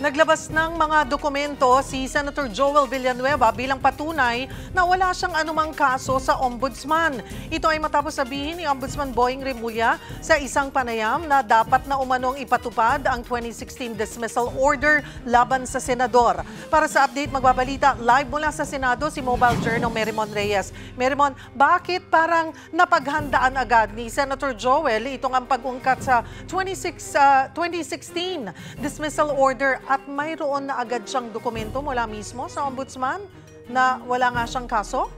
Naglabas ng mga dokumento si Senator Joel Villanueva bilang patunay na wala siyang anumang kaso sa Ombudsman. Ito ay matapos sabihin ni Ombudsman Boying Remulla sa isang panayam na dapat na umanong ipatupad ang 2016 dismissal order laban sa senador. Para sa update, magbabalita live mula sa Senado si Mobile Journal Merimon Reyes. Merimon, bakit parang napaghandaan agad ni Senator Joel itong ang pag-ungkat sa 2016 dismissal order at mayroon na agad siyang dokumento mula mismo sa Ombudsman na wala nga siyang kaso?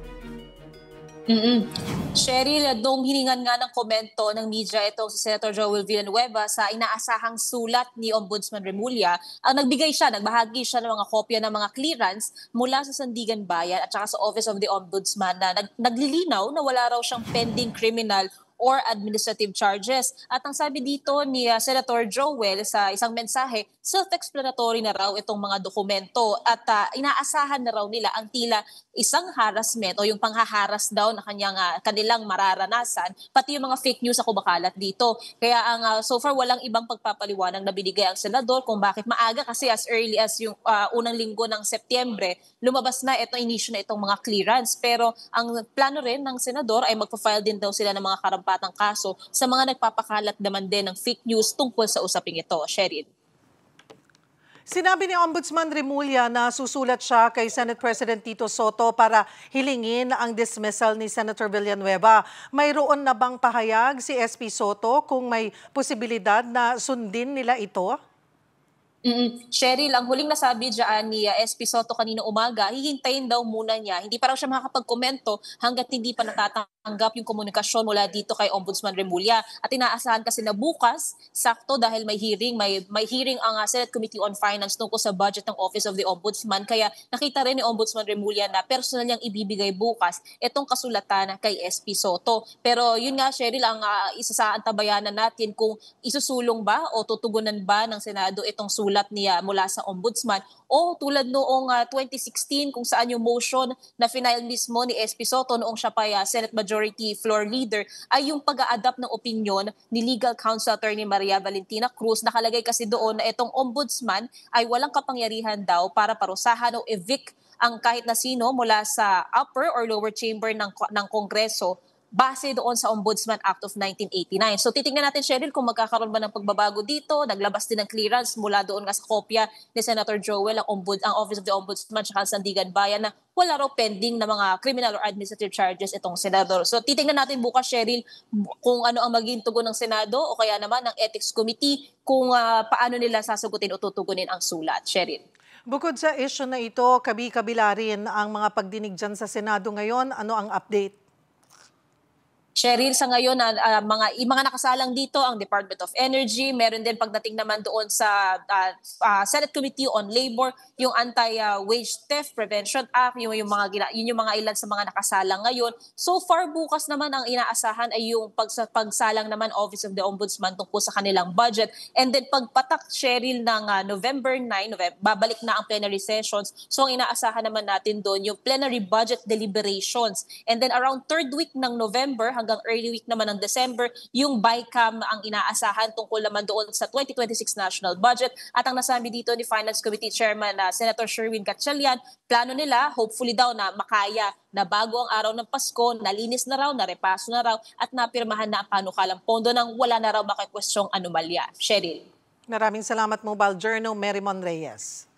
Cheryl, nung hiningan nga ng komento ng media itong si Senator Joel Villanueva sa inaasahang sulat ni Ombudsman Remulla, nagbahagi siya ng mga kopya ng mga clearance mula sa Sandigan Bayan at saka sa Office of the Ombudsman na naglilinaw na wala raw siyang pending criminal or administrative charges. At ang sabi dito ni Senator Joel sa isang mensahe, self-explanatory na raw itong mga dokumento at inaasahan na raw nila ang tila isang harassment o yung panghaharas daw na kanilang mararanasan, pati yung mga fake news na kumakalat dito. Kaya so far walang ibang pagpapaliwanag na binigay ang senador kung bakit maaga, kasi as early as yung unang linggo ng Setyembre, lumabas na inisyu na itong mga clearance. Pero ang plano rin ng senador ay magpa-file din daw sila ng mga karampatang kaso sa mga nagpapakalat naman din ng fake news tungkol sa usaping ito. Sheryl. Sinabi ni Ombudsman Remulla na susulat siya kay Senate President Tito Soto para hilingin ang dismissal ni Senator Villanueva. Mayroon na bang pahayag si SP Soto kung may posibilidad na sundin nila ito? Cheryl, ang huling nasabi dyan ni SP Soto kanina umaga, hihintayin daw muna niya. Hindi pa raw siya makakapag-komento hanggat hindi pa natatanggap yung komunikasyon mula dito kay Ombudsman Remulla. At inaasahan kasi na bukas, sakto dahil may hearing ang Senate Committee on Finance tungkol sa budget ng Office of the Ombudsman. Kaya nakita rin ni Ombudsman Remulla na personal niyang ibibigay bukas itong kasulatan kay SP Soto. Pero yun nga, Cheryl, ang isa sa antabayanan natin kung isusulong ba o tutugunan ba ng Senado itong sulat niya mula sa Ombudsman, o tulad noong 2016 kung saan yung motion na final mismo ni SP Soto noong siya pa Senate Majority Floor Leader ay yung pag-a-adapt ng opinion ni Legal Counsel Attorney Maria Valentina Cruz. Nakalagay kasi doon na itong Ombudsman ay walang kapangyarihan daw para parusahan o evict ang kahit na sino mula sa upper or lower chamber ng Kongreso base doon sa Ombudsman Act of 1989. So titingnan natin, Cheryl, kung magkakaroon ba ng pagbabago dito. Naglabas din ng clearance mula doon nga sa kopya ni Senator Joel ang Office of the Ombudsman at Sandigan Bayan na wala raw pending na mga criminal or administrative charges itong senador. So titingnan natin bukas, Cheryl, kung ano ang maging tugon ng Senado o kaya naman ng Ethics Committee kung paano nila sasagutin o tutugunin ang sulat. Cheryl. Bukod sa issue na ito, kabila rin ang mga pagdinig dyan sa Senado ngayon. Ano ang update? Cheryl, sa ngayon, mga nakasalang dito ang Department of Energy. Meron din pagdating naman doon sa Senate Committee on Labor, yung Anti-Wage Theft Prevention Act, yun yung mga ilan sa mga nakasalang ngayon. So far, bukas naman ang inaasahan ay yung pagsalang naman Office of the Ombudsman tungkol sa kanilang budget. And then pagpatak, Cheryl, ng November 9, babalik na ang plenary sessions. So ang inaasahan naman natin doon yung plenary budget deliberations. And then around third week ng November hanggang early week naman ng December, yung BICAM ang inaasahan tungkol naman doon sa 2026 national budget. At ang nasabi dito ni Finance Committee Chairman Senator Sherwin Gatchalian, plano nila, hopefully daw na makaya na bago ang araw ng Pasko, nalinis na raw, narepaso na raw, at napirmahan na ang panukalang pondo nang wala na raw makikwestyong anomalya. Cheryl. Maraming salamat, Mobile Journal Merimon Reyes.